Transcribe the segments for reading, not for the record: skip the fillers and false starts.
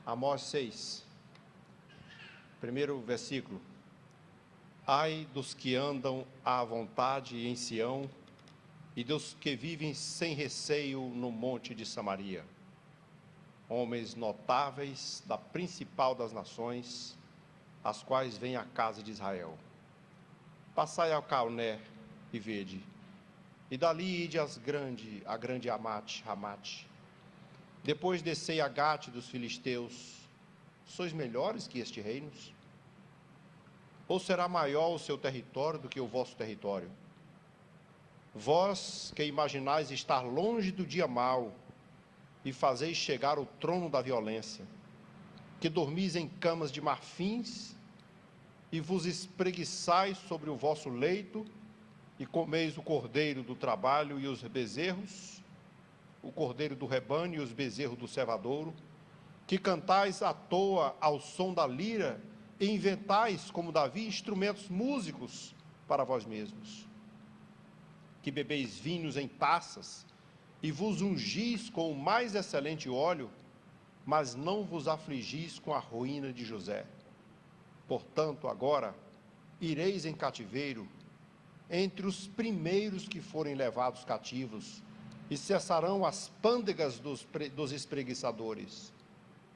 Amós 6, primeiro versículo. Ai dos que andam à vontade em Sião, e dos que vivem sem receio no monte de Samaria. Homens notáveis da principal das nações, as quais vêm à casa de Israel. Passai ao Calné e vede, e dali ide a grande Ramate. Depois descei a Gate dos filisteus. Sois melhores que estes reinos? Ou será maior o seu território do que o vosso território? Vós que imaginais estar longe do dia mau, e fazeis chegar o trono da violência, que dormis em camas de marfins, e vos espreguiçais sobre o vosso leito, e comeis o cordeiro do trabalho e os bezerros, o cordeiro do rebanho e os bezerros do cevadouro, que cantais à toa ao som da lira, e inventais, como Davi, instrumentos músicos para vós mesmos, que bebeis vinhos em taças, e vos ungis com o mais excelente óleo, mas não vos afligis com a ruína de José. Portanto, agora, ireis em cativeiro, entre os primeiros que forem levados cativos, e cessarão as pândegas dos espreguiçadores.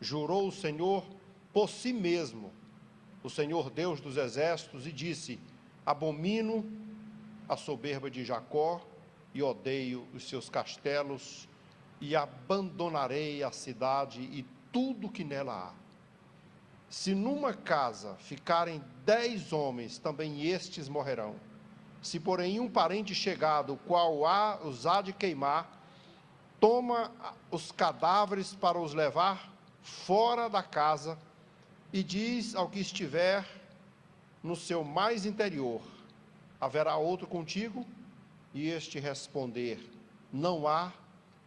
Jurou o Senhor por si mesmo, o Senhor Deus dos exércitos, e disse: abomino a soberba de Jacó, e odeio os seus castelos, e abandonarei a cidade e tudo que nela há. Se numa casa ficarem 10 homens, também estes morrerão. Se porém um parente chegado, o qual os há de queimar, toma os cadáveres para os levar fora da casa, e diz ao que estiver no seu mais interior: haverá outro contigo? E este responder: não há,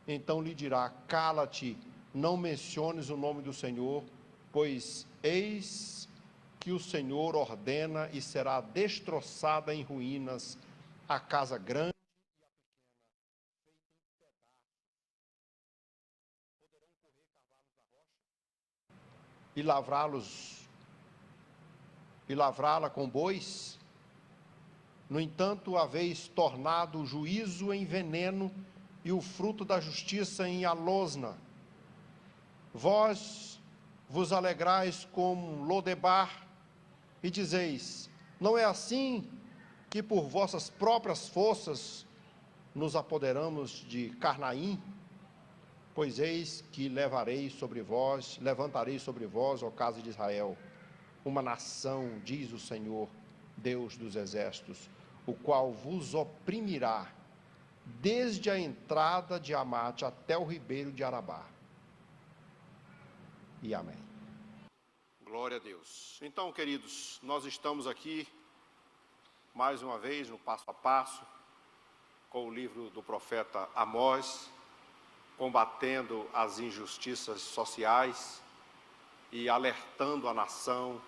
então lhe dirá: cala-te, não menciones o nome do Senhor, pois eis que o Senhor ordena, e será destroçada em ruínas a casa grande e a pequena, feita em pedaços. Poderão correr cavalos da rocha e lavrá-la com bois? No entanto, haveis tornado o juízo em veneno e o fruto da justiça em alosna. Vós vos alegrais com Lodebar e dizeis: não é assim que por vossas próprias forças nos apoderamos de Carnaim? Pois eis que levantarei sobre vós, ó casa de Israel, uma nação, diz o Senhor, Deus dos exércitos, o qual vos oprimirá desde a entrada de Amate até o ribeiro de Arabá. E amém. Glória a Deus. Então, queridos, nós estamos aqui, mais uma vez, no passo a passo, com o livro do profeta Amós, combatendo as injustiças sociais e alertando a nação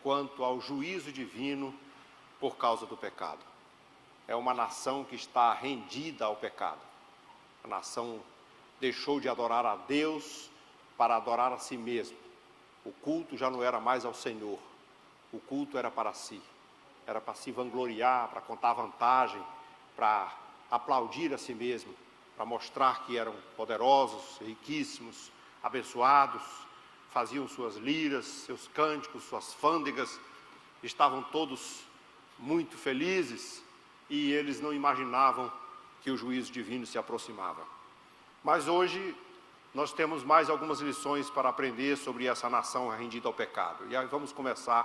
quanto ao juízo divino por causa do pecado. É uma nação que está rendida ao pecado. A nação deixou de adorar a Deus para adorar a si mesmo. O culto já não era mais ao Senhor. O culto era para si. Era para se vangloriar, para contar vantagem, para aplaudir a si mesmo, para mostrar que eram poderosos, riquíssimos, abençoados, faziam suas liras, seus cânticos, suas fândegas, estavam todos muito felizes, e eles não imaginavam que o juízo divino se aproximava. Mas hoje nós temos mais algumas lições para aprender sobre essa nação rendida ao pecado. E aí vamos começar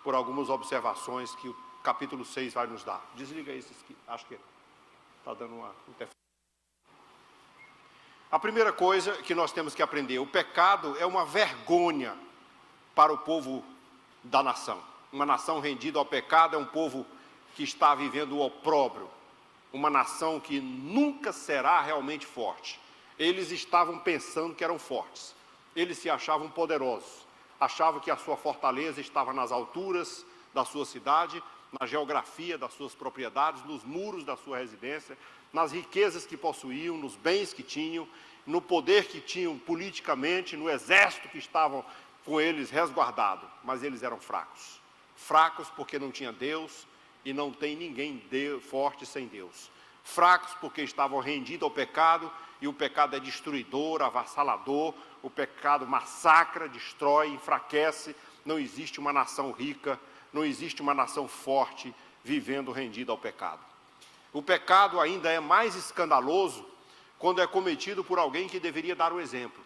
por algumas observações que o capítulo 6 vai nos dar. Desliga isso, acho que está dando uma interferência. A primeira coisa que nós temos que aprender: o pecado é uma vergonha para o povo da nação. Uma nação rendida ao pecado é um povo que está vivendo o opróbrio, uma nação que nunca será realmente forte. Eles estavam pensando que eram fortes, eles se achavam poderosos, achavam que a sua fortaleza estava nas alturas da sua cidade, na geografia das suas propriedades, nos muros da sua residência, nas riquezas que possuíam, nos bens que tinham, no poder que tinham politicamente, no exército que estavam com eles resguardado. Mas eles eram fracos. Fracos porque não tinha Deus e não tem ninguém forte sem Deus. Fracos porque estavam rendidos ao pecado, e o pecado é destruidor, avassalador, o pecado massacra, destrói, enfraquece. Não existe uma nação rica, não existe uma nação forte vivendo rendida ao pecado. O pecado ainda é mais escandaloso quando é cometido por alguém que deveria dar o exemplo.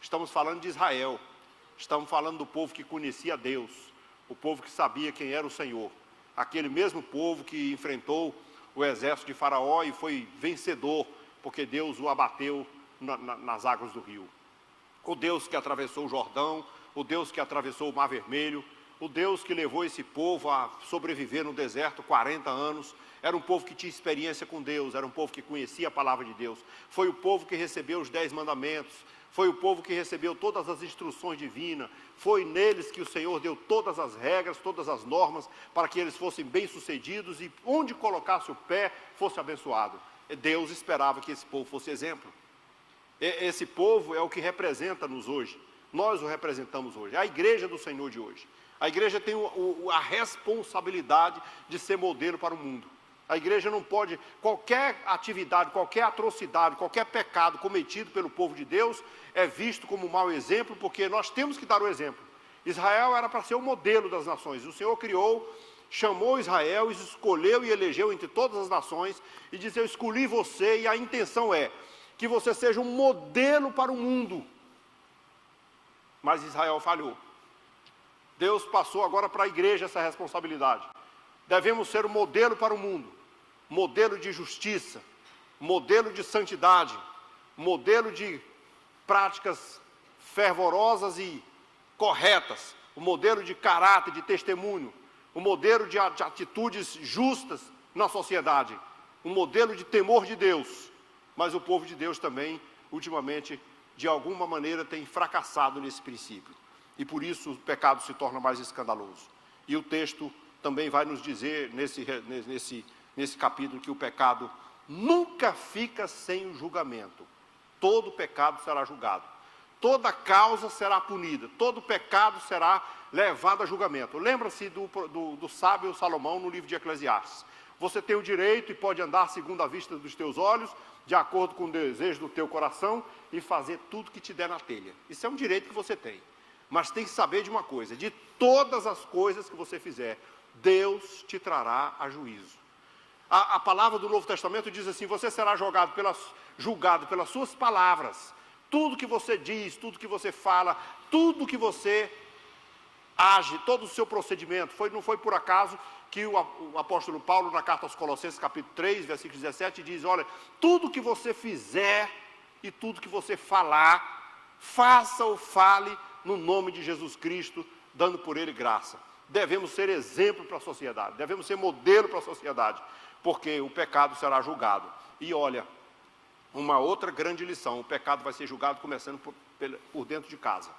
Estamos falando de Israel, estamos falando do povo que conhecia Deus, o povo que sabia quem era o Senhor, aquele mesmo povo que enfrentou o exército de Faraó e foi vencedor, porque Deus o abateu nas águas do rio. O Deus que atravessou o Jordão, o Deus que atravessou o Mar Vermelho, o Deus que levou esse povo a sobreviver no deserto 40 anos, era um povo que tinha experiência com Deus, era um povo que conhecia a palavra de Deus, foi o povo que recebeu os 10 mandamentos, foi o povo que recebeu todas as instruções divinas, foi neles que o Senhor deu todas as regras, todas as normas, para que eles fossem bem-sucedidos e onde colocasse o pé fosse abençoado. Deus esperava que esse povo fosse exemplo. Esse povo é o que representa-nos hoje, nós o representamos hoje, a igreja do Senhor de hoje. A igreja tem a responsabilidade de ser modelo para o mundo. A igreja não pode, qualquer atividade, qualquer atrocidade, qualquer pecado cometido pelo povo de Deus é visto como um mau exemplo, porque nós temos que dar o exemplo. Israel era para ser o modelo das nações. O Senhor criou, chamou Israel, escolheu e elegeu entre todas as nações e disse: eu escolhi você, e a intenção é que você seja um modelo para o mundo. Mas Israel falhou. Deus passou agora para a igreja essa responsabilidade. Devemos ser um modelo para o mundo, modelo de justiça, modelo de santidade, modelo de práticas fervorosas e corretas, o modelo de caráter, de testemunho, o modelo de atitudes justas na sociedade, um modelo de temor de Deus. Mas o povo de Deus também, ultimamente, de alguma maneira, tem fracassado nesse princípio. E por isso o pecado se torna mais escandaloso. E o texto também vai nos dizer, nesse capítulo, que o pecado nunca fica sem o julgamento. Todo pecado será julgado. Toda causa será punida. Todo pecado será levado a julgamento. Lembra-se do sábio Salomão no livro de Eclesiastes. Você tem o direito e pode andar segundo a vista dos teus olhos, de acordo com o desejo do teu coração, e fazer tudo que te der na telha. Isso é um direito que você tem. Mas tem que saber de uma coisa: de todas as coisas que você fizer, Deus te trará a juízo. A palavra do Novo Testamento diz assim: você será julgado pelas suas palavras. Tudo que você diz, tudo que você fala, tudo que você age, todo o seu procedimento. Não foi por acaso que o apóstolo Paulo, na carta aos Colossenses, capítulo 3, versículo 17, diz: olha, tudo que você fizer e tudo que você falar, faça ou fale no nome de Jesus Cristo, dando por ele graça. Devemos ser exemplo para a sociedade, devemos ser modelo para a sociedade, porque o pecado será julgado. E olha, uma outra grande lição: o pecado vai ser julgado começando por dentro de casa.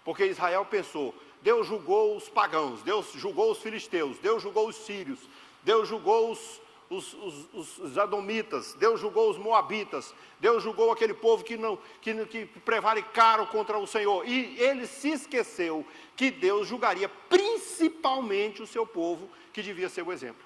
Porque Israel pensou, Deus julgou os pagãos, Deus julgou os filisteus, Deus julgou os sírios, Deus julgou os adomitas, Deus julgou os moabitas, Deus julgou aquele povo que prevaricaram contra o Senhor. E ele se esqueceu que Deus julgaria principalmente o seu povo, que devia ser o exemplo.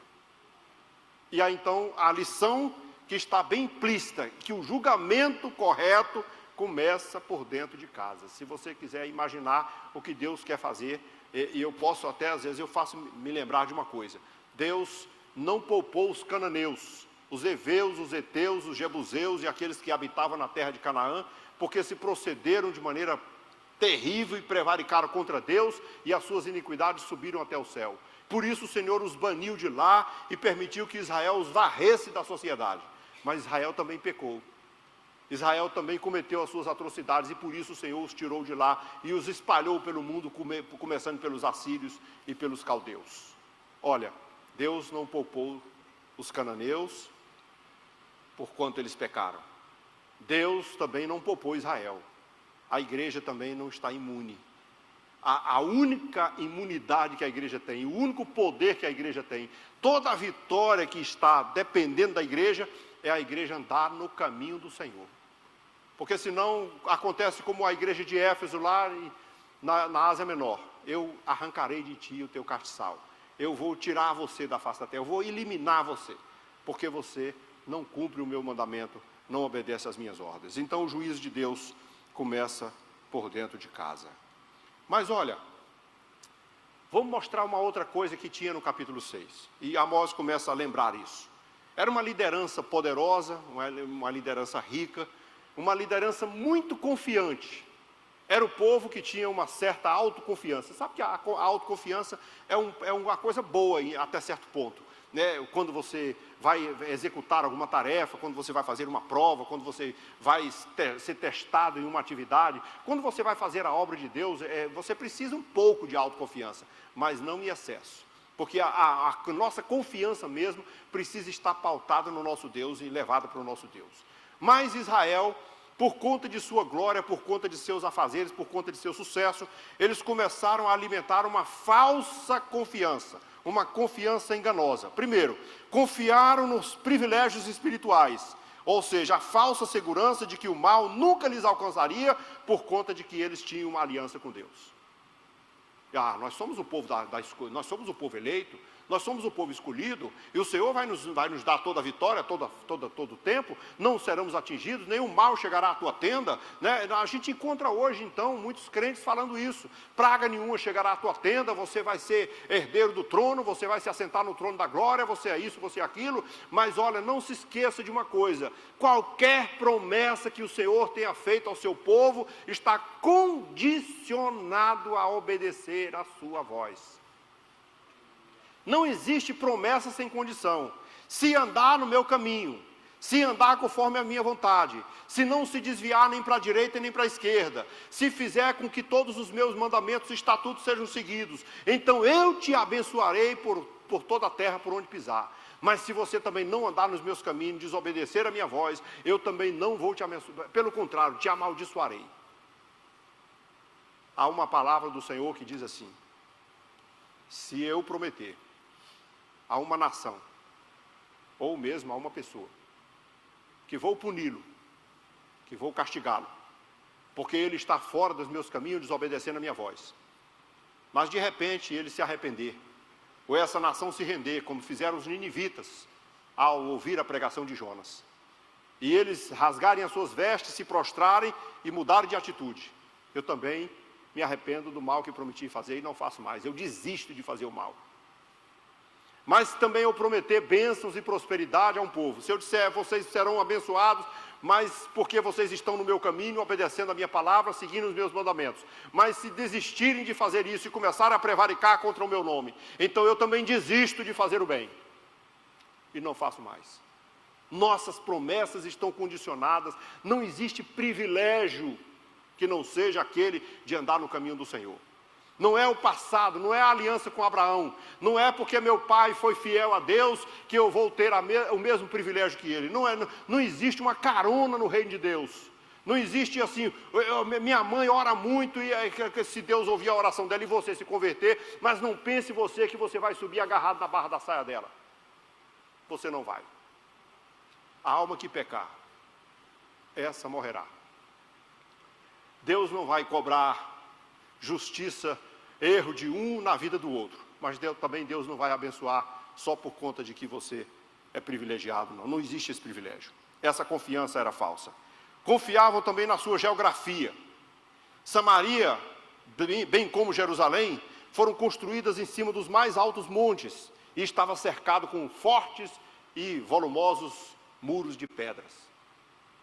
E aí então a lição que está bem implícita, que o julgamento correto começa por dentro de casa. Se você quiser imaginar o que Deus quer fazer, e eu posso até, às vezes, eu faço me lembrar de uma coisa: Deus não poupou os cananeus, os heveus, os heteus, os jebuseus e aqueles que habitavam na terra de Canaã, porque se procederam de maneira terrível e prevaricaram contra Deus, e as suas iniquidades subiram até o céu. Por isso o Senhor os baniu de lá e permitiu que Israel os varresse da sociedade. Mas Israel também pecou. Israel também cometeu as suas atrocidades, e por isso o Senhor os tirou de lá e os espalhou pelo mundo, começando pelos assírios e pelos caldeus. Olha, Deus não poupou os cananeus, porquanto eles pecaram. Deus também não poupou Israel. A igreja também não está imune. a única imunidade que a igreja tem, o único poder que a igreja tem, toda a vitória que está dependendo da igreja, é a igreja andar no caminho do Senhor. Porque senão acontece como a igreja de Éfeso lá na Ásia Menor. Eu arrancarei de ti o teu castiçal. Eu vou tirar você da face da terra, eu vou eliminar você, porque você não cumpre o meu mandamento, não obedece às minhas ordens. Então o juízo de Deus começa por dentro de casa. Mas olha, vamos mostrar uma outra coisa que tinha no capítulo 6. E Amós começa a lembrar isso. Era uma liderança poderosa, uma liderança rica, uma liderança muito confiante. Era o povo que tinha uma certa autoconfiança. Sabe que a autoconfiança é uma coisa boa até certo ponto, né? Quando você vai executar alguma tarefa, quando você vai fazer uma prova, quando você vai ser testado em uma atividade, quando você vai fazer a obra de Deus, você precisa um pouco de autoconfiança, mas não em excesso. Porque a nossa confiança mesmo precisa estar pautada no nosso Deus e levada para o nosso Deus. Mas Israel, por conta de sua glória, por conta de seus afazeres, por conta de seu sucesso, eles começaram a alimentar uma falsa confiança, uma confiança enganosa. Primeiro, confiaram nos privilégios espirituais, ou seja, a falsa segurança de que o mal nunca lhes alcançaria por conta de que eles tinham uma aliança com Deus. Nós somos o povo nós somos o povo eleito, nós somos o povo escolhido, e o Senhor vai nos dar toda a vitória, todo o tempo, não seremos atingidos, nenhum mal chegará à tua tenda, né? A gente encontra hoje, então, muitos crentes falando isso: praga nenhuma chegará à tua tenda, você vai ser herdeiro do trono, você vai se assentar no trono da glória, você é isso, você é aquilo. Mas olha, não se esqueça de uma coisa: qualquer promessa que o Senhor tenha feito ao seu povo, está condicionado a obedecer a sua voz. Não existe promessa sem condição. Se andar no meu caminho, se andar conforme a minha vontade, se não se desviar nem para a direita nem para a esquerda, se fizer com que todos os meus mandamentos e estatutos sejam seguidos, então eu te abençoarei por toda a terra por onde pisar. Mas se você também não andar nos meus caminhos, desobedecer a minha voz, eu também não vou te abençoar, pelo contrário, te amaldiçoarei. Há uma palavra do Senhor que diz assim: se eu prometer a uma nação, ou mesmo a uma pessoa, que vou puni-lo, que vou castigá-lo, porque ele está fora dos meus caminhos, desobedecendo a minha voz, mas de repente ele se arrepender, ou essa nação se render, como fizeram os ninivitas ao ouvir a pregação de Jonas, e eles rasgarem as suas vestes, se prostrarem e mudarem de atitude, eu também me arrependo do mal que prometi fazer e não faço mais, eu desisto de fazer o mal. Mas também eu prometer bênçãos e prosperidade a um povo. Se eu disser, vocês serão abençoados, mas porque vocês estão no meu caminho, obedecendo a minha palavra, seguindo os meus mandamentos. Mas se desistirem de fazer isso e começarem a prevaricar contra o meu nome, então eu também desisto de fazer o bem. E não faço mais. Nossas promessas estão condicionadas, não existe privilégio que não seja aquele de andar no caminho do Senhor. Não é o passado, não é a aliança com Abraão, não é porque meu pai foi fiel a Deus que eu vou ter o mesmo privilégio que ele. Não existe uma carona no reino de Deus. Não existe assim, minha mãe ora muito e se Deus ouvir a oração dela e você se converter, mas não pense você que você vai subir agarrado na barra da saia dela. Você não vai. A alma que pecar, essa morrerá. Deus não vai cobrar justiça, erro de um na vida do outro, mas também Deus não vai abençoar só por conta de que você é privilegiado, não existe esse privilégio. Essa confiança era falsa. Confiavam também na sua geografia. Samaria, bem como Jerusalém, foram construídas em cima dos mais altos montes e estava cercado com fortes e volumosos muros de pedras.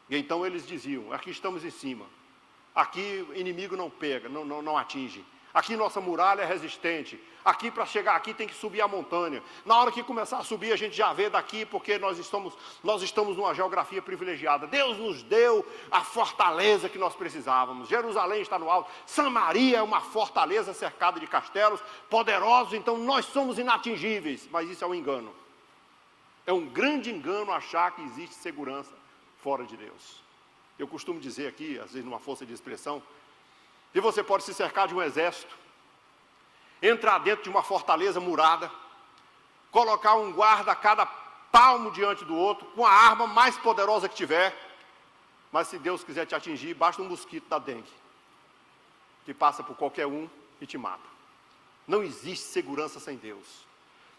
E então eles diziam: aqui estamos em cima, aqui o inimigo não pega, não atinge. Aqui nossa muralha é resistente. Aqui para chegar aqui tem que subir a montanha. Na hora que começar a subir a gente já vê daqui, porque nós estamos numa geografia privilegiada. Deus nos deu a fortaleza que nós precisávamos. Jerusalém está no alto. Samaria é uma fortaleza cercada de castelos poderosos, então nós somos inatingíveis. Mas isso é um engano. É um grande engano achar que existe segurança fora de Deus. Eu costumo dizer aqui, às vezes numa força de expressão, E você pode se cercar de um exército, entrar dentro de uma fortaleza murada, colocar um guarda a cada palmo diante do outro, com a arma mais poderosa que tiver, mas se Deus quiser te atingir, basta um mosquito da dengue, que passa por qualquer um e te mata. Não existe segurança sem Deus.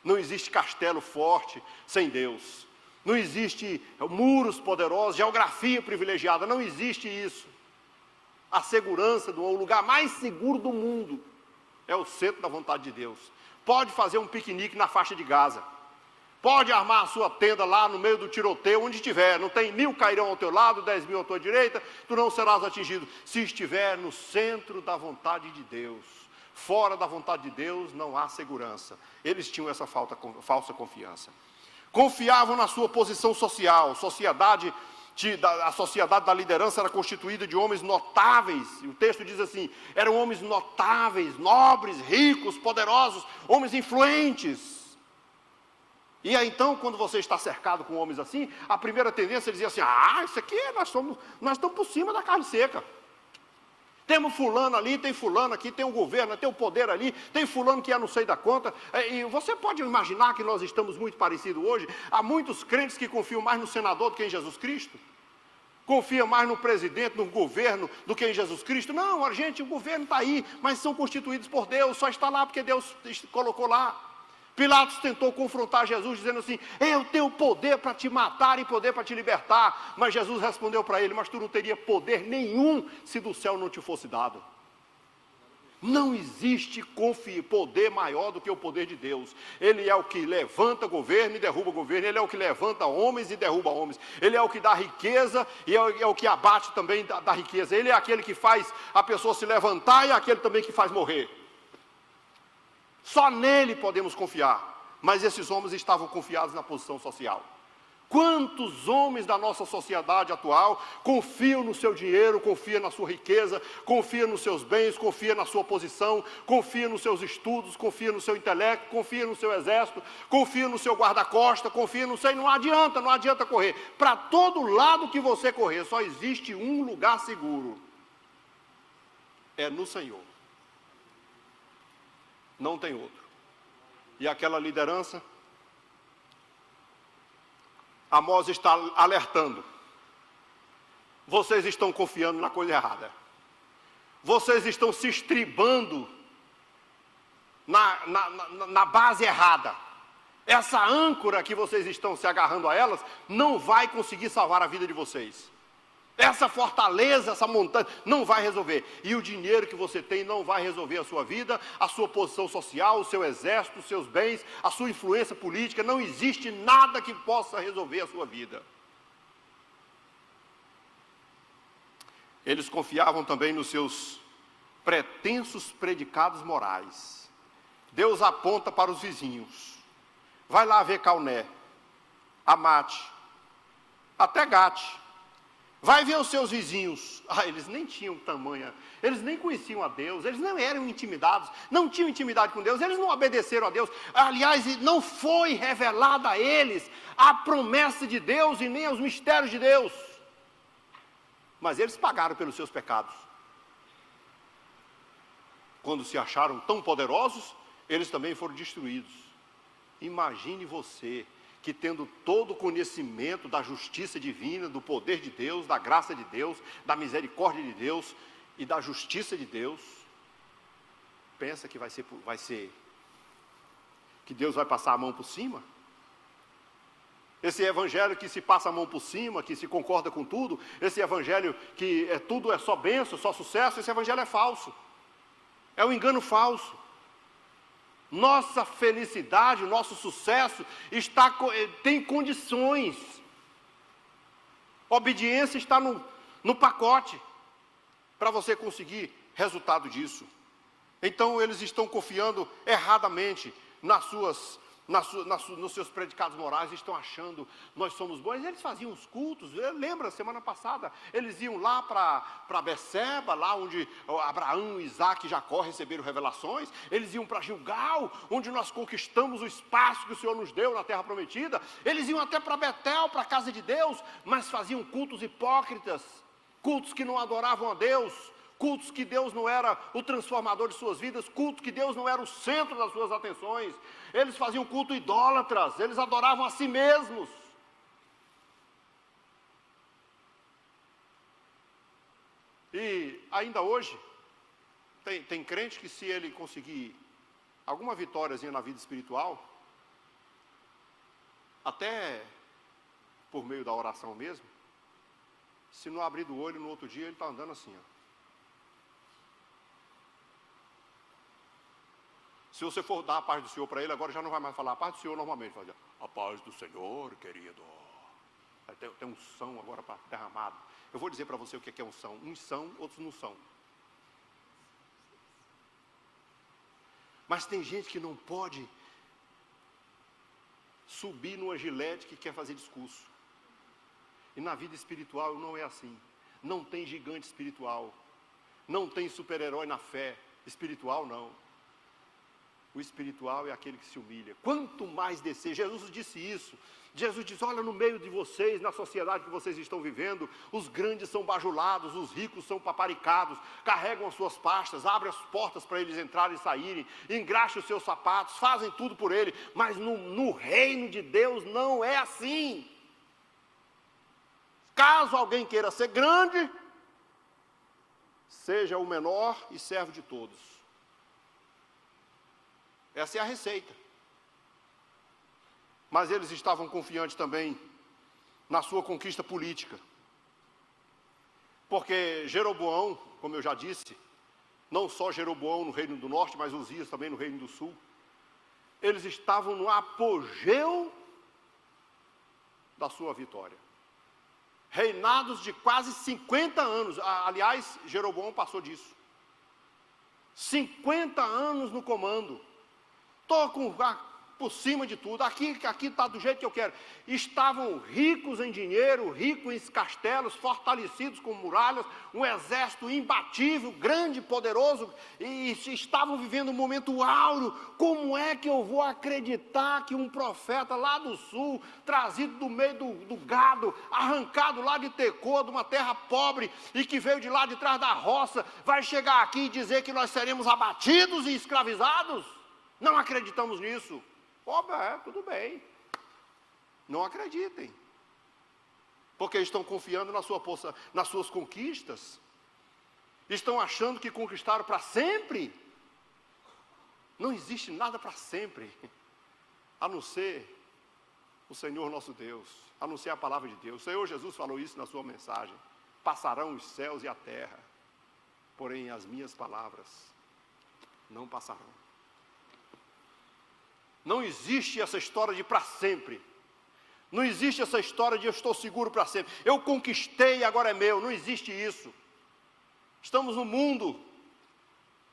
Não existe castelo forte sem Deus. Não existe muros poderosos, geografia privilegiada, não existe isso. A segurança o lugar mais seguro do mundo é o centro da vontade de Deus. Pode fazer um piquenique na faixa de Gaza. Pode armar a sua tenda lá no meio do tiroteio, onde estiver. Não tem 1000 cairão ao teu lado, 10.000 à tua direita, tu não serás atingido. Se estiver no centro da vontade de Deus. Fora da vontade de Deus não há segurança. Eles tinham essa falsa confiança. Confiavam na sua posição social. A sociedade da liderança era constituída de homens notáveis. E o texto diz assim, eram homens notáveis, nobres, ricos, poderosos, homens influentes. E aí então, quando você está cercado com homens assim, a primeira tendência é dizer assim, isso aqui, nós estamos por cima da carne seca. Temos fulano ali, tem fulano aqui, tem um governo, tem um poder ali, tem fulano que é não sei da conta. E você pode imaginar que nós estamos muito parecidos hoje. Há muitos crentes que confiam mais no senador do que em Jesus Cristo. Confiam mais no presidente, no governo, do que em Jesus Cristo. Não, gente, o governo está aí, mas são constituídos por Deus, só está lá porque Deus colocou lá. Pilatos tentou confrontar Jesus, dizendo assim, eu tenho poder para te matar e poder para te libertar. Mas Jesus respondeu para ele, mas tu não teria poder nenhum se do céu não te fosse dado. Não existe poder maior do que o poder de Deus. Ele é o que levanta governo e derruba governo. Ele é o que levanta homens e derruba homens. Ele é o que dá riqueza e é o que abate também da riqueza. Ele é aquele que faz a pessoa se levantar e é aquele também que faz morrer. Só nele podemos confiar. Mas esses homens estavam confiados na posição social. Quantos homens da nossa sociedade atual confiam no seu dinheiro, confiam na sua riqueza, confiam nos seus bens, confiam na sua posição, confiam nos seus estudos, confiam no seu intelecto, confiam no seu exército, confiam no seu guarda-costa, confiam no seu... Não adianta correr. Para todo lado que você correr, só existe um lugar seguro. É no Senhor. Não tem outro. E aquela liderança, Amós está alertando. Vocês estão confiando na coisa errada. Vocês estão se estribando na base errada. Essa âncora que vocês estão se agarrando a elas, não vai conseguir salvar a vida de vocês. Essa fortaleza, essa montanha, não vai resolver. E o dinheiro que você tem não vai resolver a sua vida, a sua posição social, o seu exército, os seus bens, a sua influência política. Não existe nada que possa resolver a sua vida. Eles confiavam também nos seus pretensos predicados morais. Deus aponta para os vizinhos. Vai lá ver Cauné, Amate, até Gate. Vai ver os seus vizinhos. Eles nem tinham tamanha, eles nem conheciam a Deus, eles não eram intimidados, não tinham intimidade com Deus, eles não obedeceram a Deus. Aliás, não foi revelada a eles a promessa de Deus e nem os mistérios de Deus. Mas eles pagaram pelos seus pecados. Quando se acharam tão poderosos, eles também foram destruídos. Imagine você, que tendo todo o conhecimento da justiça divina, do poder de Deus, da graça de Deus, da misericórdia de Deus e da justiça de Deus, pensa que vai ser que Deus vai passar a mão por cima? Esse evangelho que se passa a mão por cima, que se concorda com tudo, esse evangelho que tudo é só bênção, só sucesso, esse evangelho é falso. É um engano falso. Nossa felicidade, nosso sucesso tem condições. Obediência está no pacote para você conseguir resultado disso. Então eles estão confiando erradamente nos seus predicados morais, estão achando nós somos bons. Eles faziam os cultos, lembra, semana passada, eles iam lá para Beceba, lá onde Abraão, Isaac e Jacó receberam revelações. Eles iam para Gilgal, onde nós conquistamos o espaço que o Senhor nos deu na terra prometida. Eles iam até para Betel, para a casa de Deus, mas faziam cultos hipócritas, cultos que não adoravam a Deus, cultos que Deus não era o transformador de suas vidas, cultos que Deus não era o centro das suas atenções. Eles faziam culto idólatras, eles adoravam a si mesmos. E ainda hoje, tem crente que, se ele conseguir alguma vitóriazinha na vida espiritual, até por meio da oração mesmo, se não abrir do olho no outro dia, ele está andando assim, ó. Se você for dar a paz do Senhor para ele, agora já não vai mais falar a paz do Senhor normalmente, vai dizer, a paz do Senhor, querido. Tem unção agora para derramado. Eu vou dizer para você o que é unção. Uns são, outros não são. Mas tem gente que não pode subir numa gilete que quer fazer discurso. E na vida espiritual não é assim. Não tem gigante espiritual. Não tem super-herói na fé espiritual, não. O espiritual é aquele que se humilha. Quanto mais descer, Jesus disse isso. Jesus diz, olha, no meio de vocês, na sociedade que vocês estão vivendo, os grandes são bajulados, os ricos são paparicados, carregam as suas pastas, abrem as portas para eles entrarem e saírem, engraxam os seus sapatos, fazem tudo por ele, mas no reino de Deus não é assim. Caso alguém queira ser grande, seja o menor e servo de todos. Essa é a receita. Mas eles estavam confiantes também na sua conquista política. Porque Jeroboão, como eu já disse, não só Jeroboão no reino do norte, mas Uzias também no reino do sul, eles estavam no apogeu da sua vitória. Reinados de quase 50 anos. Aliás, Jeroboão passou disso. 50 anos no comando. Estou por cima de tudo, aqui está do jeito que eu quero. Estavam ricos em dinheiro, ricos em castelos, fortalecidos com muralhas, um exército imbatível, grande, poderoso, e estavam vivendo um momento áureo. Como é que eu vou acreditar que um profeta lá do sul, trazido do meio do gado, arrancado lá de Tecoa, de uma terra pobre, e que veio de lá de trás da roça, vai chegar aqui e dizer que nós seremos abatidos e escravizados? Não acreditamos nisso. Tudo bem. Não acreditem. Porque estão confiando na sua força, nas suas conquistas. Estão achando que conquistaram para sempre. Não existe nada para sempre, a não ser o Senhor nosso Deus, a não ser a palavra de Deus. O Senhor Jesus falou isso na sua mensagem. Passarão os céus e a terra, porém as minhas palavras não passarão. Não existe essa história de para sempre. Não existe essa história de eu estou seguro para sempre. Eu conquistei e agora é meu. Não existe isso. Estamos no mundo.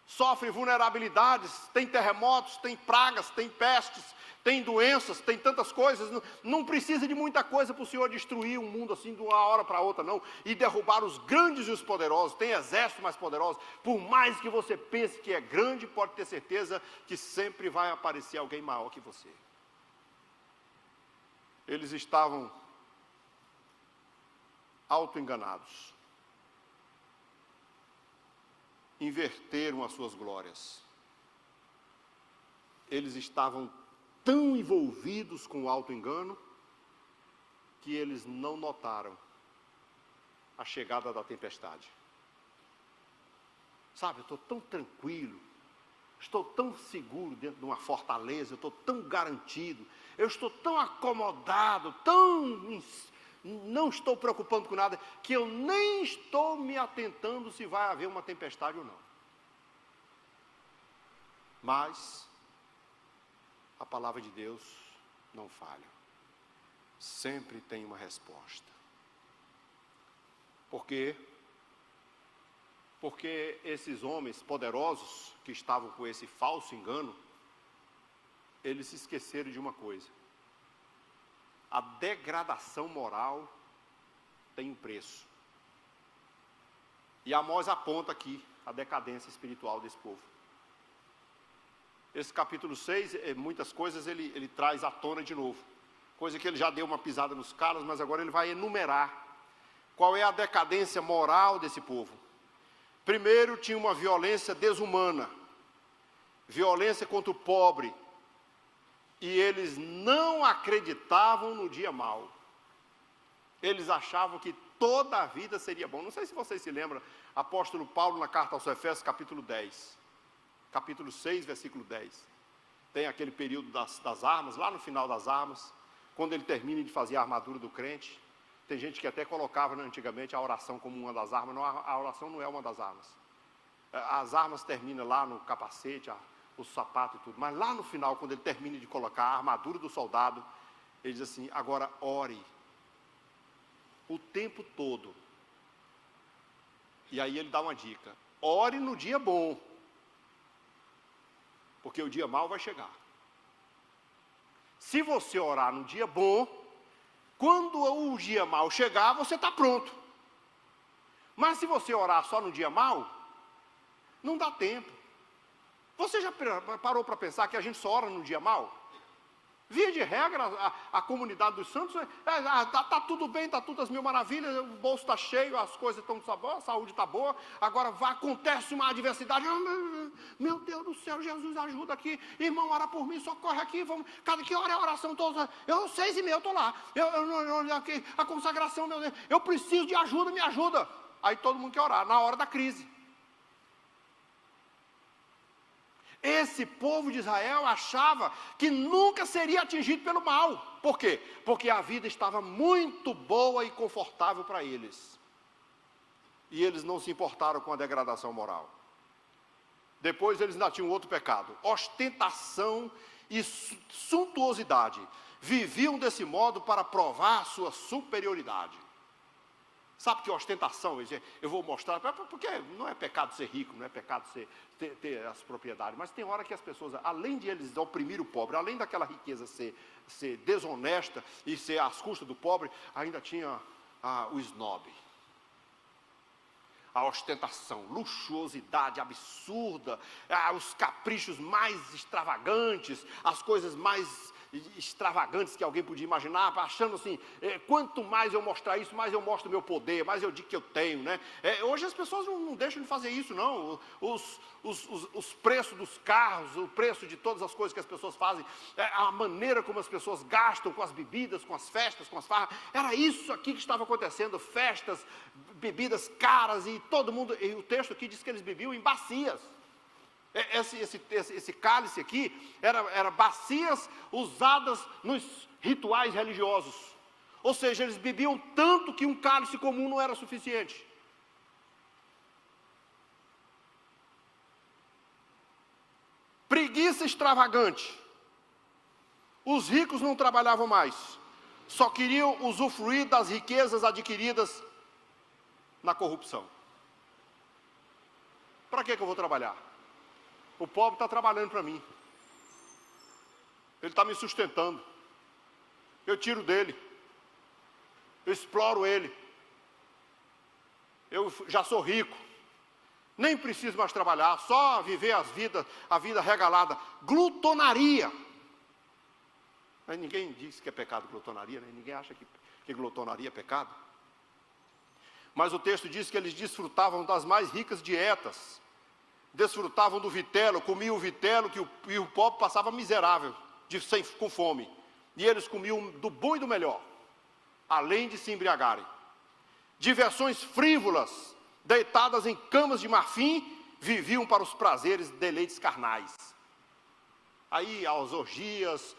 Sofre vulnerabilidades. Tem terremotos, tem pragas, tem pestes, tem doenças, tem tantas coisas. Não precisa de muita coisa para o Senhor destruir um mundo assim de uma hora para outra, não. E derrubar os grandes e os poderosos. Tem exércitos mais poderosos. Por mais que você pense que é grande, pode ter certeza que sempre vai aparecer alguém maior que você. Eles estavam autoenganados. Inverteram as suas glórias. Eles estavam tão envolvidos com o auto-engano que eles não notaram a chegada da tempestade. Sabe, eu estou tão tranquilo, estou tão seguro dentro de uma fortaleza, eu estou tão garantido, eu estou tão acomodado, não estou preocupando com nada, que eu nem estou me atentando se vai haver uma tempestade ou não. Mas a palavra de Deus não falha. Sempre tem uma resposta. Por quê? Porque esses homens poderosos que estavam com esse falso engano, eles se esqueceram de uma coisa. A degradação moral tem um preço. E Amós aponta aqui a decadência espiritual desse povo. Esse capítulo 6, muitas coisas ele traz à tona de novo. Coisa que ele já deu uma pisada nos caras, mas agora ele vai enumerar qual é a decadência moral desse povo. Primeiro, tinha uma violência desumana, violência contra o pobre, e eles não acreditavam no dia mau. Eles achavam que toda a vida seria bom. Não sei se vocês se lembram, apóstolo Paulo na carta aos Efésios, capítulo 10, capítulo 6, versículo 10. Tem aquele período das armas, lá no final das armas, quando ele termina de fazer a armadura do crente. Tem gente que até colocava, né, antigamente, a oração como uma das armas. Não, a oração não é uma das armas. As armas terminam lá no capacete, o sapato e tudo. Mas lá no final, quando ele termina de colocar a armadura do soldado, ele diz assim: agora ore o tempo todo. E aí ele dá uma dica: ore no dia bom, porque o dia mau vai chegar. Se você orar no dia bom, quando o dia mau chegar, você está pronto. Mas se você orar só no dia mau, não dá tempo. Você já parou para pensar que a gente só ora no dia mau? Via de regra, a comunidade dos santos, tá tudo bem, está tudo às mil maravilhas, o bolso está cheio, as coisas estão boas, a saúde está boa, agora acontece uma adversidade, meu Deus do céu, Jesus ajuda aqui, irmão, ora por mim, socorre aqui, vamos, cada que hora é a oração toda, 6:30, eu estou lá, a consagração, meu Deus, eu preciso de ajuda, me ajuda. Aí todo mundo quer orar, na hora da crise. Esse povo de Israel achava que nunca seria atingido pelo mal. Por quê? Porque a vida estava muito boa e confortável para eles. E eles não se importaram com a degradação moral. Depois eles ainda tinham outro pecado: ostentação e suntuosidade. Viviam desse modo para provar sua superioridade. Sabe que ostentação? Eu vou mostrar, porque não é pecado ser rico, não é pecado ter as propriedades, mas tem hora que as pessoas, além de eles oprimir o pobre, além daquela riqueza ser desonesta e ser às custas do pobre, ainda tinha o snob. A ostentação, luxuosidade absurda, os caprichos mais extravagantes, as coisas mais extravagantes que alguém podia imaginar, achando assim, quanto mais eu mostrar isso, mais eu mostro meu poder, mais eu digo que eu tenho, né? Hoje as pessoas não deixam de fazer isso, não. Os preços dos carros, o preço de todas as coisas que as pessoas fazem, a maneira como as pessoas gastam com as bebidas, com as festas, com as farras, era isso aqui que estava acontecendo: festas, bebidas caras, e todo mundo, e o texto aqui diz que eles bebiam em bacias. Esse cálice aqui era bacias usadas nos rituais religiosos. Ou seja, eles bebiam tanto que um cálice comum não era suficiente. Preguiça extravagante. Os ricos não trabalhavam mais, só queriam usufruir das riquezas adquiridas na corrupção. Para que eu vou trabalhar? O pobre está trabalhando para mim. Ele está me sustentando. Eu tiro dele. Eu exploro ele. Eu já sou rico. Nem preciso mais trabalhar, só viver a vida regalada. Glutonaria. Mas ninguém diz que é pecado glutonaria, né? Ninguém acha que glutonaria é pecado. Mas o texto diz que eles desfrutavam das mais ricas dietas. Desfrutavam do vitelo, comiam o vitelo, e o pobre passava miserável, com fome. E eles comiam do bom e do melhor, além de se embriagarem. Diversões frívolas, deitadas em camas de marfim, viviam para os prazeres e deleites carnais. Aí as orgias,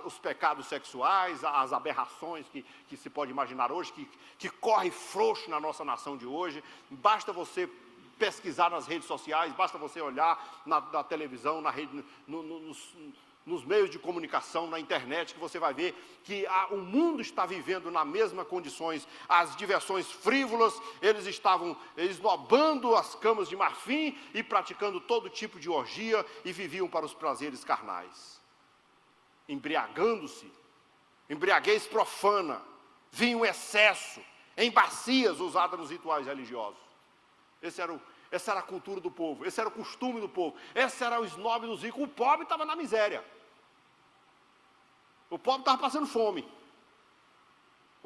os pecados sexuais, as aberrações que se pode imaginar hoje, que corre frouxo na nossa nação de hoje. Basta você pesquisar nas redes sociais, basta você olhar na televisão, na rede, nos meios de comunicação, na internet, que você vai ver que o mundo está vivendo nas mesmas condições. As diversões frívolas, eles estavam esnobando as camas de marfim e praticando todo tipo de orgia, e viviam para os prazeres carnais, embriagando-se, embriaguez profana, vinho excesso, em bacias usadas nos rituais religiosos. Essa era a cultura do povo, esse era o costume do povo, esse era o snob dos ricos. O pobre estava na miséria, o pobre estava passando fome,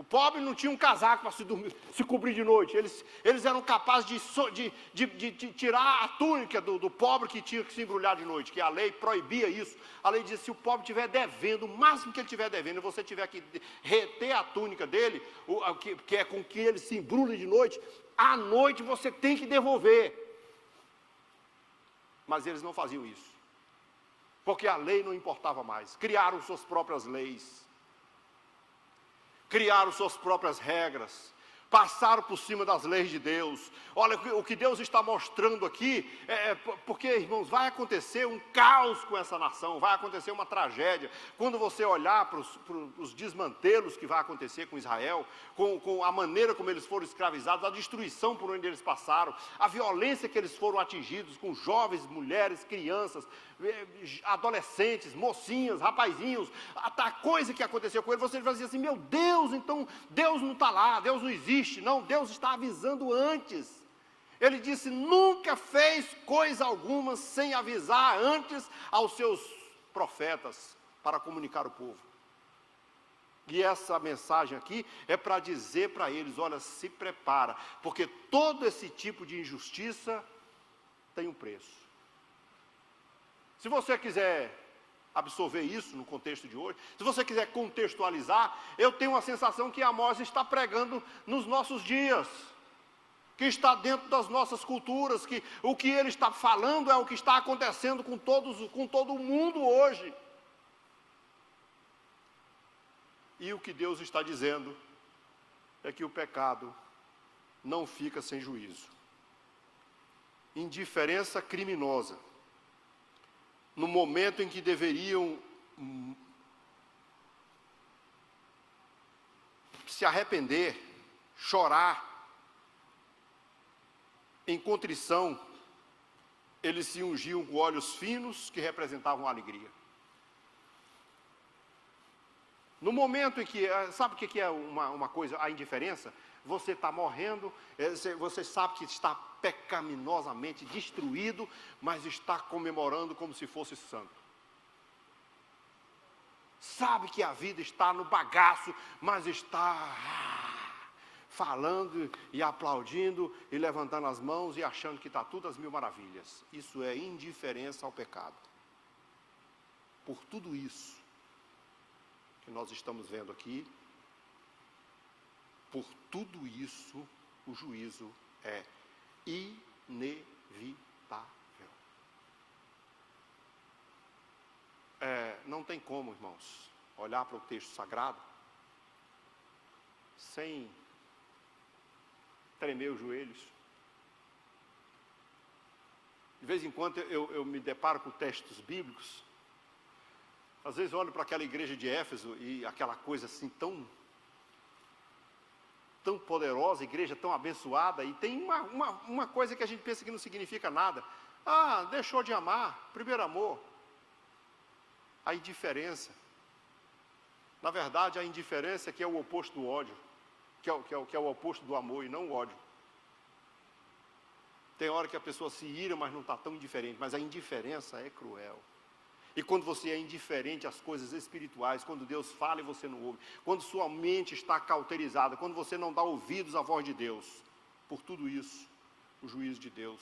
O pobre não tinha um casaco para se cobrir de noite. Eles eram capazes de tirar a túnica do pobre que tinha que se embrulhar de noite, que a lei proibia isso. A lei dizia, se o pobre estiver devendo, o máximo que ele estiver devendo, e você tiver que reter a túnica dele, que é com que ele se embrulhe de noite, à noite você tem que devolver. Mas eles não faziam isso, porque a lei não importava mais. Criaram suas próprias leis, criaram suas próprias regras, passaram por cima das leis de Deus. Olha, o que Deus está mostrando aqui, porque, irmãos, vai acontecer um caos com essa nação, vai acontecer uma tragédia. Quando você olhar para os desmantelos que vai acontecer com Israel, com a maneira como eles foram escravizados, a destruição por onde eles passaram, a violência que eles foram atingidos, com jovens, mulheres, crianças, adolescentes, mocinhas, rapazinhos, a coisa que aconteceu com eles, você vai dizer assim, meu Deus, então Deus não está lá, Deus não existe. Não, Deus está avisando antes. Ele disse, nunca fez coisa alguma sem avisar antes aos seus profetas, para comunicar o povo. E essa mensagem aqui é para dizer para eles, olha, se prepara, porque todo esse tipo de injustiça tem um preço. Se você quiser absorver isso no contexto de hoje, se você quiser contextualizar, eu tenho a sensação que Amós está pregando nos nossos dias, que está dentro das nossas culturas, que o que ele está falando é o que está acontecendo com todo o mundo hoje. E o que Deus está dizendo é que o pecado não fica sem juízo. Indiferença criminosa, no momento em que deveriam se arrepender, chorar, em contrição, eles se ungiam com óleos finos que representavam alegria. No momento em que, sabe o que é uma coisa, a indiferença? Você está morrendo, você sabe que está pecaminosamente destruído, mas está comemorando como se fosse santo. Sabe que a vida está no bagaço, mas está falando e aplaudindo e levantando as mãos e achando que está tudo às mil maravilhas. Isso é indiferença ao pecado. Por tudo isso que nós estamos vendo aqui, por tudo isso, o juízo é inevitável. Não tem como, irmãos, olhar para o texto sagrado sem tremer os joelhos. De vez em quando eu me deparo com textos bíblicos. Às vezes eu olho para aquela igreja de Éfeso e aquela coisa assim tão poderosa, igreja tão abençoada, e tem uma coisa que a gente pensa que não significa nada. Deixou de amar, primeiro amor. A indiferença. Na verdade, a indiferença é que é o oposto do ódio, que é o oposto do amor e não o ódio. Tem hora que a pessoa se ira, mas não está tão indiferente, mas a indiferença é cruel. E quando você é indiferente às coisas espirituais, quando Deus fala e você não ouve, quando sua mente está cauterizada, quando você não dá ouvidos à voz de Deus, por tudo isso, o juízo de Deus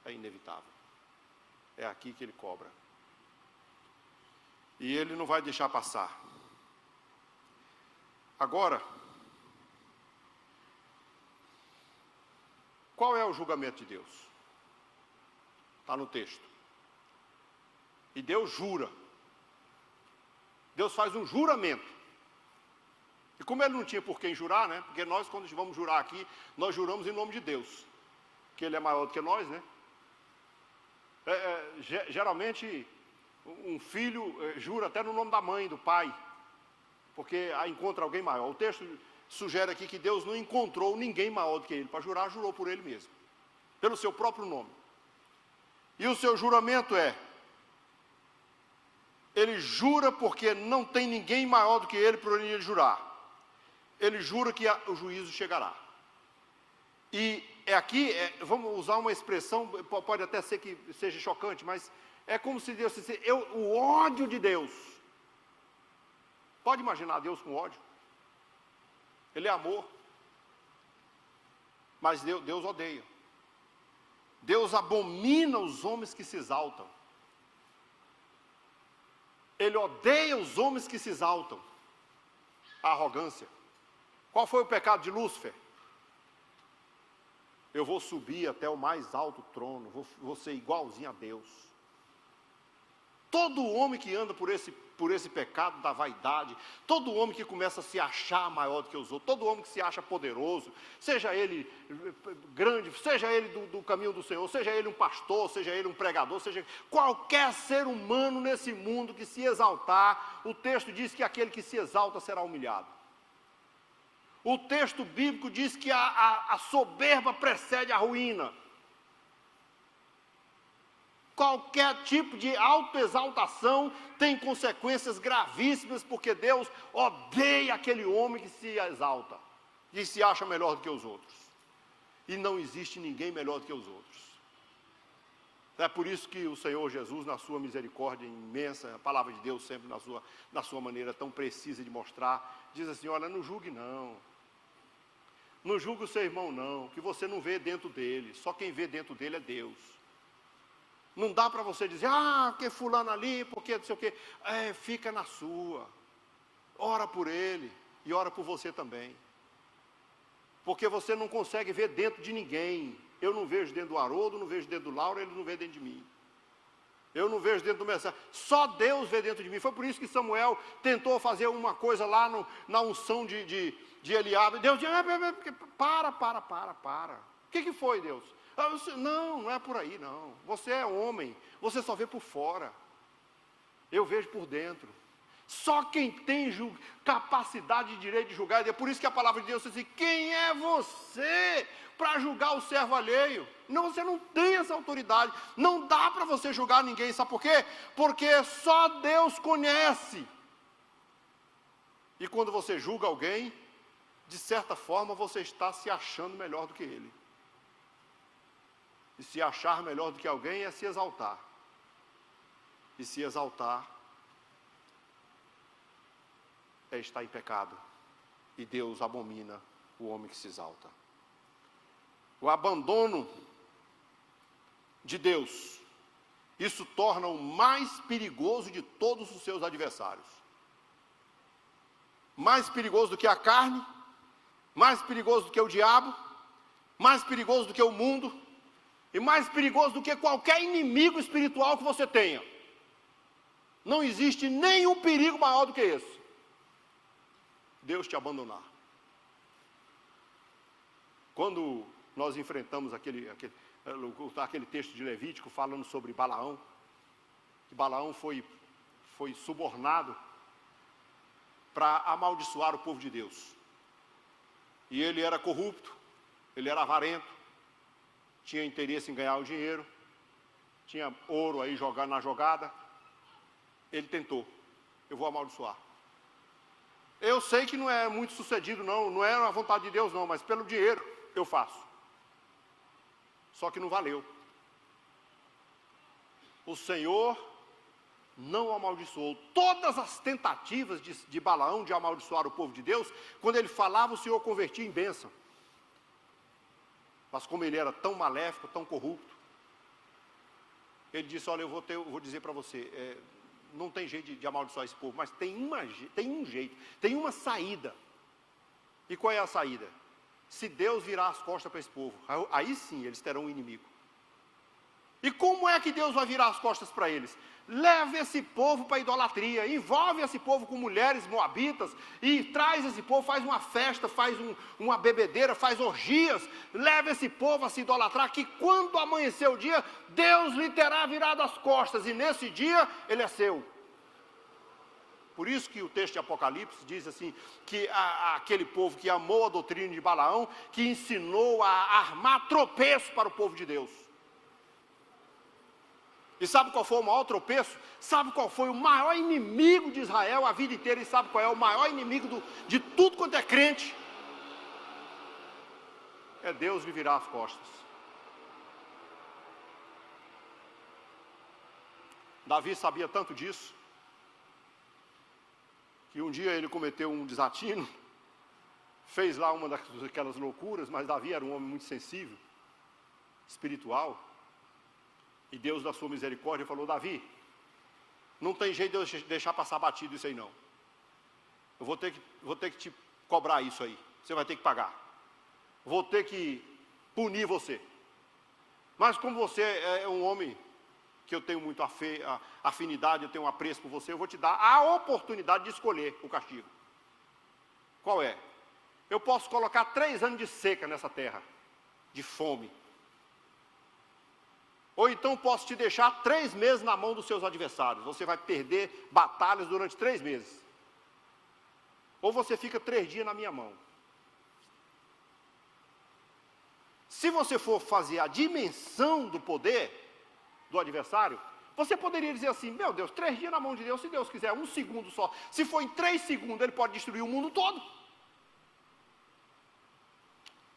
é inevitável. É aqui que ele cobra. E ele não vai deixar passar. Agora, qual é o julgamento de Deus? Está no texto. E Deus jura. Deus faz um juramento. E como ele não tinha por quem jurar, né? Porque nós, quando vamos jurar aqui, nós juramos em nome de Deus. Que ele é maior do que nós, né? Geralmente, um filho jura até no nome da mãe, do pai. Porque encontra alguém maior. O texto sugere aqui que Deus não encontrou ninguém maior do que ele para jurar, jurou por ele mesmo. Pelo seu próprio nome. E o seu juramento ele jura porque não tem ninguém maior do que ele por ele jurar. Ele jura que o juízo chegará. E aqui, vamos usar uma expressão, pode até ser que seja chocante, mas é como se Deus dissesse, o ódio de Deus. Pode imaginar Deus com ódio? Ele é amor. Mas Deus odeia. Deus abomina os homens que se exaltam. Ele odeia os homens que se exaltam. A arrogância. Qual foi o pecado de Lúcifer? Eu vou subir até o mais alto trono, vou ser igualzinho a Deus. Todo homem que anda por esse pecado da vaidade, todo homem que começa a se achar maior do que os outros, todo homem que se acha poderoso, seja ele grande, seja ele do caminho do Senhor, seja ele um pastor, seja ele um pregador, seja qualquer ser humano nesse mundo que se exaltar, o texto diz que aquele que se exalta será humilhado. O texto bíblico diz que a soberba precede a ruína. Qualquer tipo de autoexaltação tem consequências gravíssimas, porque Deus odeia aquele homem que se exalta, que se acha melhor do que os outros. E não existe ninguém melhor do que os outros. É por isso que o Senhor Jesus, na sua misericórdia imensa, a palavra de Deus sempre na sua maneira tão precisa de mostrar, diz assim, olha, não julgue não. Não julgue o seu irmão não, que você não vê dentro dele, só quem vê dentro dele é Deus. Não dá para você dizer, porque fulano ali, porque não sei o quê. Fica na sua. Ora por ele e ora por você também. Porque você não consegue ver dentro de ninguém. Eu não vejo dentro do Haroldo, não vejo dentro do Lauro, ele não vê dentro de mim. Eu não vejo dentro do Messias. Só Deus vê dentro de mim. Foi por isso que Samuel tentou fazer uma coisa lá na unção de Eliabe. Deus disse, para. O que foi, Deus? Não é por aí, não. Você é homem, você só vê por fora. Eu vejo por dentro. Só quem tem capacidade de direito de julgar, é por isso que a palavra de Deus diz assim, quem é você para julgar o servo alheio? Não, você não tem essa autoridade, não dá para você julgar ninguém, sabe por quê? Porque só Deus conhece. E quando você julga alguém, de certa forma você está se achando melhor do que ele. E se achar melhor do que alguém é se exaltar. E se exaltar é estar em pecado. E Deus abomina o homem que se exalta. O abandono de Deus, isso torna o mais perigoso de todos os seus adversários. Mais perigoso do que a carne, mais perigoso do que o diabo, mais perigoso do que o mundo, e mais perigoso do que qualquer inimigo espiritual que você tenha. Não existe nenhum perigo maior do que esse. Deus te abandonar. Quando nós enfrentamos aquele texto de Levítico falando sobre Balaão, que Balaão foi subornado para amaldiçoar o povo de Deus. E ele era corrupto, ele era avarento, tinha interesse em ganhar o dinheiro, tinha ouro aí jogando na jogada. Ele tentou, eu vou amaldiçoar. Eu sei que não é muito sucedido não é a vontade de Deus não, mas pelo dinheiro eu faço. Só que não valeu. O Senhor não amaldiçoou. Todas as tentativas de Balaão de amaldiçoar o povo de Deus, quando ele falava, o Senhor convertia em bênção. Mas como ele era tão maléfico, tão corrupto, ele disse, olha, eu vou dizer para você, não tem jeito de amaldiçoar esse povo, mas tem um jeito, tem uma saída. E qual é a saída? Se Deus virar as costas para esse povo, aí sim eles terão um inimigo. E como é que Deus vai virar as costas para eles? Leva esse povo para a idolatria, envolve esse povo com mulheres moabitas, e traz esse povo, faz uma festa, faz uma bebedeira, faz orgias, leva esse povo a se idolatrar, que quando amanhecer o dia, Deus lhe terá virado as costas, e nesse dia, ele é seu. Por isso que o texto de Apocalipse diz assim, que aquele povo que amou a doutrina de Balaão, que ensinou a armar tropeço para o povo de Deus. E sabe qual foi o maior tropeço? Sabe qual foi o maior inimigo de Israel a vida inteira? E sabe qual é o maior inimigo de tudo quanto é crente? É Deus lhe virar as costas. Davi sabia tanto disso, que um dia ele cometeu um desatino, fez lá uma daquelas loucuras, mas Davi era um homem muito sensível, espiritual, e Deus, da sua misericórdia, falou: Davi, não tem jeito de eu deixar passar batido isso aí não. Eu vou ter que te cobrar isso aí. Você vai ter que pagar. Vou ter que punir você. Mas como você é um homem que eu tenho muito afinidade, eu tenho um apreço por você, eu vou te dar a oportunidade de escolher o castigo. Qual é? Eu posso colocar 3 anos de seca nessa terra, de fome. Ou então posso te deixar 3 meses na mão dos seus adversários. Você vai perder batalhas durante 3 meses. Ou você fica 3 dias na minha mão. Se você for fazer a dimensão do poder do adversário, você poderia dizer assim: meu Deus, 3 dias na mão de Deus, se Deus quiser, 1 segundo só. Se for em 3 segundos, ele pode destruir o mundo todo.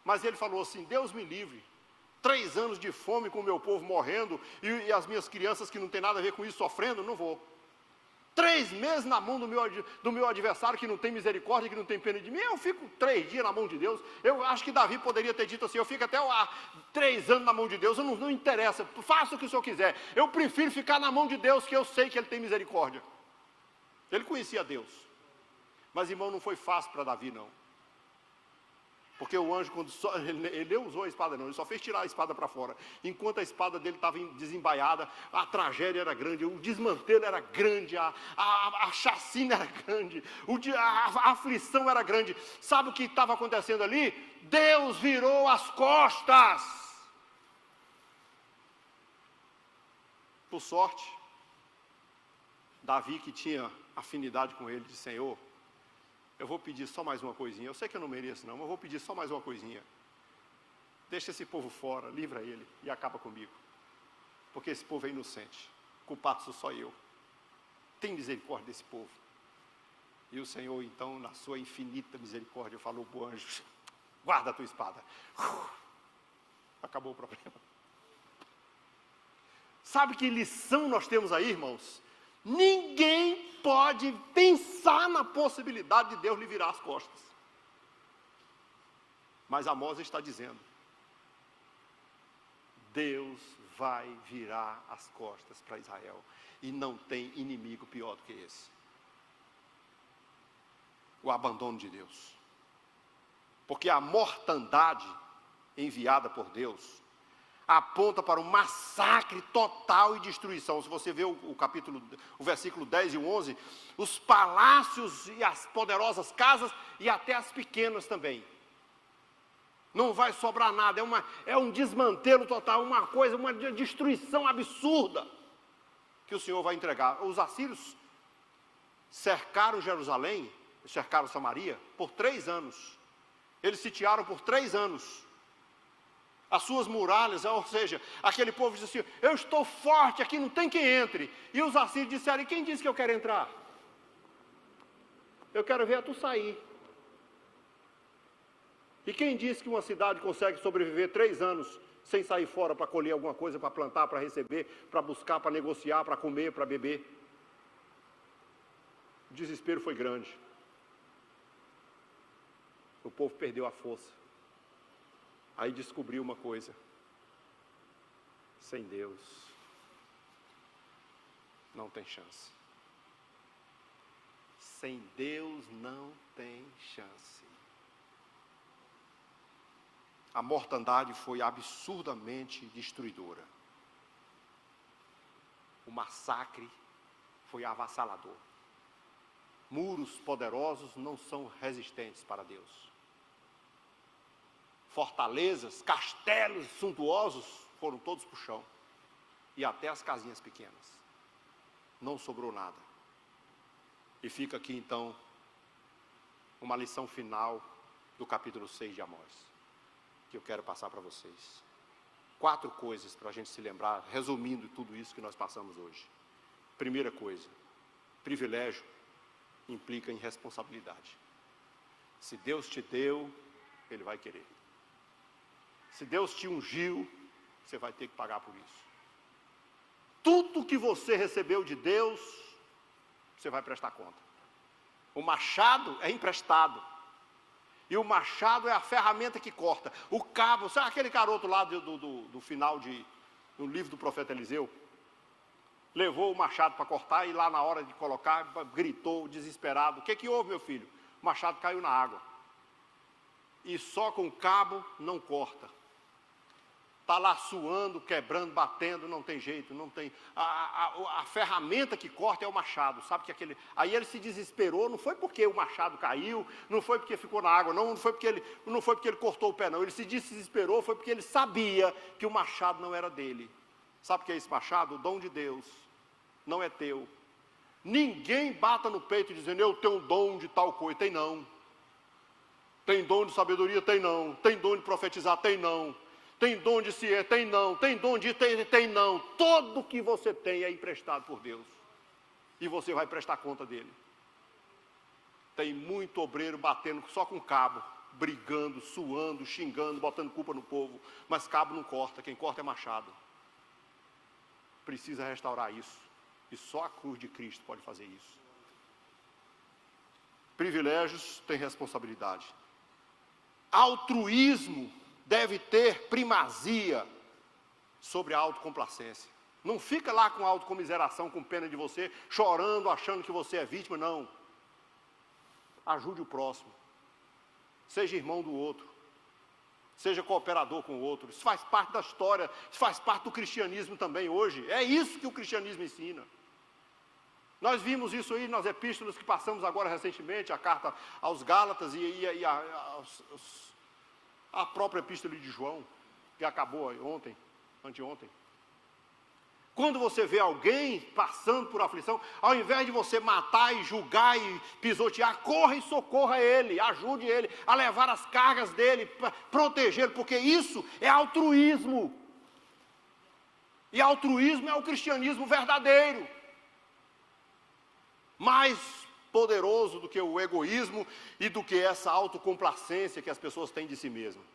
Mas ele falou assim: Deus me livre. 3 anos de fome com o meu povo morrendo e as minhas crianças que não tem nada a ver com isso sofrendo, não vou. 3 meses na mão do meu adversário que não tem misericórdia, que não tem pena de mim, eu fico 3 dias na mão de Deus. Eu acho que Davi poderia ter dito assim: eu fico até 3 anos na mão de Deus, não interessa, faça o que o senhor quiser. Eu prefiro ficar na mão de Deus, que eu sei que ele tem misericórdia. Ele conhecia Deus. Mas, irmão, não foi fácil para Davi, não. Porque o anjo, ele não usou a espada não, ele só fez tirar a espada para fora. Enquanto a espada dele estava desembaiada, a tragédia era grande, o desmantelo era grande, a chacina era grande, a aflição era grande. Sabe o que estava acontecendo ali? Deus virou as costas. Por sorte, Davi, que tinha afinidade com ele, disse: Senhor, eu vou pedir só mais uma coisinha. Eu sei que eu não mereço não, mas eu vou pedir só mais uma coisinha. Deixa esse povo fora, livra ele e acaba comigo. Porque esse povo é inocente. Culpado sou só eu. Tem misericórdia desse povo. E o Senhor, então, na sua infinita misericórdia, falou para o anjo: guarda a tua espada. Acabou o problema. Sabe que lição nós temos aí, irmãos? Ninguém pode pensar na possibilidade de Deus lhe virar as costas. Mas Amós está dizendo: Deus vai virar as costas para Israel. E não tem inimigo pior do que esse. O abandono de Deus. Porque a mortandade enviada por Deus aponta para um massacre total e destruição. Se você vê o versículo 10 e o 11, os palácios e as poderosas casas e até as pequenas também. Não vai sobrar nada, é um desmantelo total, uma destruição absurda que o Senhor vai entregar. Os assírios cercaram Jerusalém, cercaram Samaria por 3 anos. Eles sitiaram por 3 anos. As suas muralhas, ou seja, aquele povo disse assim: eu estou forte, aqui não tem quem entre. E os assírios disseram: e quem disse que eu quero entrar? Eu quero ver tu sair. E quem disse que uma cidade consegue sobreviver 3 anos sem sair fora para colher alguma coisa, para plantar, para receber, para buscar, para negociar, para comer, para beber? O desespero foi grande. O povo perdeu a força. Aí descobriu uma coisa: sem Deus não tem chance. Sem Deus não tem chance. A mortandade foi absurdamente destruidora. O massacre foi avassalador. Muros poderosos não são resistentes para Deus. Fortalezas, castelos suntuosos foram todos para o chão. E até as casinhas pequenas. Não sobrou nada. E fica aqui então uma lição final do capítulo 6 de Amós, que eu quero passar para vocês. 4 coisas para a gente se lembrar, resumindo tudo isso que nós passamos hoje. Primeira coisa: privilégio implica em responsabilidade. Se Deus te deu, Ele vai querer. Se Deus te ungiu, você vai ter que pagar por isso. Tudo que você recebeu de Deus, você vai prestar conta. O machado é emprestado. E o machado é a ferramenta que corta. O cabo, sabe aquele garoto lá do final do livro do profeta Eliseu? Levou o machado para cortar e lá na hora de colocar, gritou desesperado. O que houve, meu filho? O machado caiu na água. E só com o cabo não corta. Está lá suando, quebrando, batendo, não tem jeito, não tem. A ferramenta que corta é o machado, sabe que aquele. Aí ele se desesperou, não foi porque o machado caiu, não foi porque ficou na água, não foi porque ele cortou o pé, não. Ele se desesperou, foi porque ele sabia que o machado não era dele. Sabe o que é esse machado? O dom de Deus, não é teu. Ninguém bata no peito dizendo, eu tenho um dom de tal coisa, tem não. Tem dom de sabedoria, tem não. Tem dom de profetizar, tem não. Tem dom de ciência, tem não. Tem dom de tem não. Todo que você tem é emprestado por Deus. E você vai prestar conta dele. Tem muito obreiro batendo só com cabo, brigando, suando, xingando, botando culpa no povo. Mas cabo não corta, quem corta é machado. Precisa restaurar isso. E só a cruz de Cristo pode fazer isso. Privilégios têm responsabilidade. Altruísmo deve ter primazia sobre a autocomplacência. Não fica lá com autocomiseração, com pena de você, chorando, achando que você é vítima, não. Ajude o próximo. Seja irmão do outro. Seja cooperador com o outro. Isso faz parte da história, isso faz parte do cristianismo também hoje. É isso que o cristianismo ensina. Nós vimos isso aí nas epístolas que passamos agora recentemente, a carta aos Gálatas e a própria epístola de João, que acabou ontem, anteontem. Quando você vê alguém passando por aflição, ao invés de você matar e julgar e pisotear, corra e socorra ele, ajude ele a levar as cargas dele, proteger, porque isso é altruísmo. E altruísmo é o cristianismo verdadeiro. Mais poderoso do que o egoísmo e do que essa autocomplacência que as pessoas têm de si mesmas.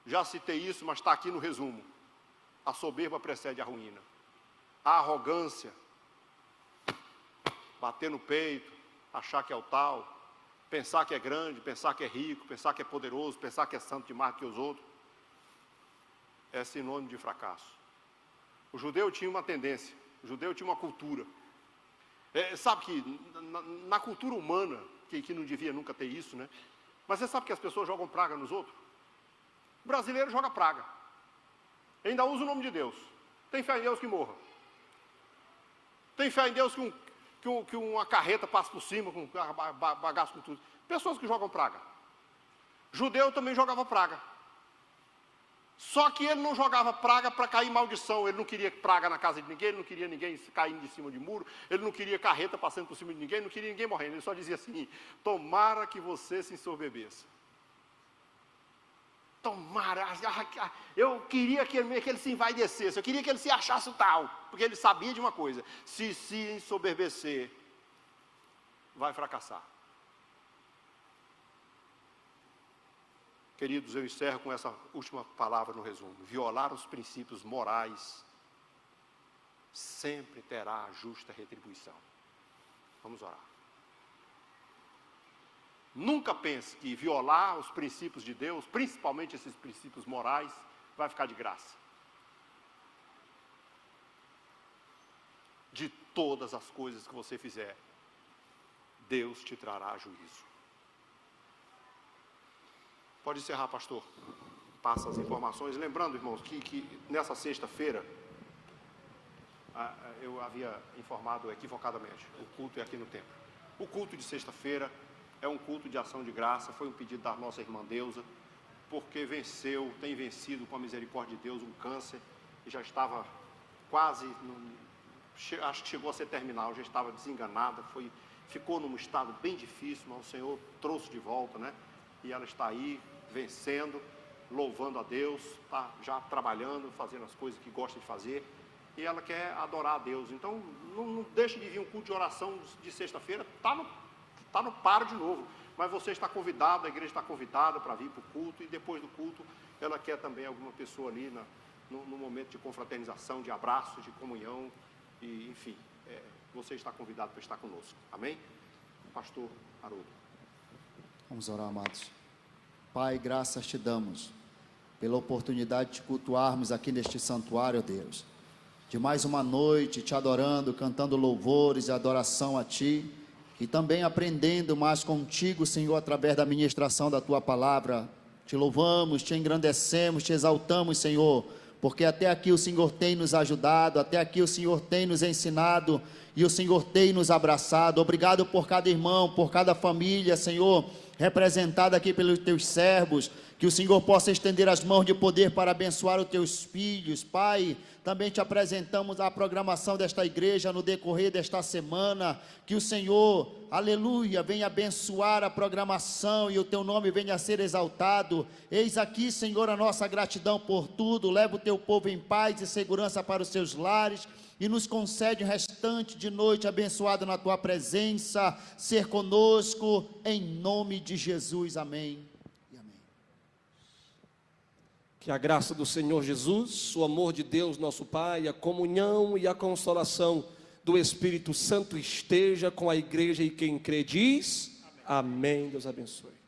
Já citei isso, mas está aqui no resumo. A soberba precede a ruína. A arrogância, bater no peito, achar que é o tal, pensar que é grande, pensar que é rico, pensar que é poderoso, pensar que é santo demais que os outros, é sinônimo de fracasso. O judeu tinha uma tendência. O judeu tinha uma cultura. Sabe que na cultura humana, que não devia nunca ter isso, né? Mas você sabe que as pessoas jogam praga nos outros? O brasileiro joga praga. Ainda usa o nome de Deus. Tem fé em Deus que morra. Tem fé em Deus que uma carreta passe por cima, com bagaço, com tudo. Pessoas que jogam praga. Judeu também jogava praga. Só que ele não jogava praga para cair maldição, ele não queria praga na casa de ninguém, ele não queria ninguém caindo de cima de muro, ele não queria carreta passando por cima de ninguém, não queria ninguém morrendo, ele só dizia assim, tomara que você se ensoberbeça. Tomara, eu queria que ele se envaidecesse, eu queria que ele se achasse o tal, porque ele sabia de uma coisa, se ensoberbecer, vai fracassar. Queridos, eu encerro com essa última palavra no resumo. Violar os princípios morais sempre terá a justa retribuição. Vamos orar. Nunca pense que violar os princípios de Deus, principalmente esses princípios morais, vai ficar de graça. De todas as coisas que você fizer, Deus te trará juízo. Pode encerrar, pastor. Passa as informações. Lembrando, irmãos, que nessa sexta-feira, eu havia informado equivocadamente, o culto é aqui no templo. O culto de sexta-feira é um culto de ação de graça, foi um pedido da nossa irmã Deusa, porque tem vencido com a misericórdia de Deus um câncer, e já estava quase, acho que chegou a ser terminal, já estava desenganada, ficou num estado bem difícil, mas o Senhor trouxe de volta, né? E ela está aí, vencendo, louvando a Deus, está já trabalhando, fazendo as coisas que gosta de fazer, e ela quer adorar a Deus. Então, não deixe de vir um culto de oração de sexta-feira, está no paro de novo, mas você está convidado, a igreja está convidada para vir para o culto, e depois do culto, ela quer também alguma pessoa ali no momento de confraternização, de abraço, de comunhão, e enfim, você está convidado para estar conosco, amém? pastor Haroldo. Vamos orar, amados. Pai, graças te damos pela oportunidade de te cultuarmos aqui neste santuário, ó Deus, de mais uma noite te adorando, cantando louvores e adoração a ti, e também aprendendo mais contigo, Senhor, através da ministração da tua palavra. Te louvamos, te engrandecemos, te exaltamos, Senhor, porque até aqui o Senhor tem nos ajudado, até aqui o Senhor tem nos ensinado, e o Senhor tem nos abraçado. Obrigado por cada irmão, por cada família, Senhor, representada aqui pelos teus servos, que o Senhor possa estender as mãos de poder para abençoar os teus filhos. Pai, também te apresentamos a programação desta igreja no decorrer desta semana, que o Senhor, aleluia, venha abençoar a programação e o teu nome venha a ser exaltado. Eis aqui, Senhor, a nossa gratidão por tudo. Leva o teu povo em paz e segurança para os seus lares, e nos concede o restante de noite abençoado na tua presença, ser conosco, em nome de Jesus, amém e amém. Que a graça do Senhor Jesus, o amor de Deus nosso Pai, a comunhão e a consolação do Espírito Santo esteja com a igreja, e quem crê diz, amém. Deus abençoe.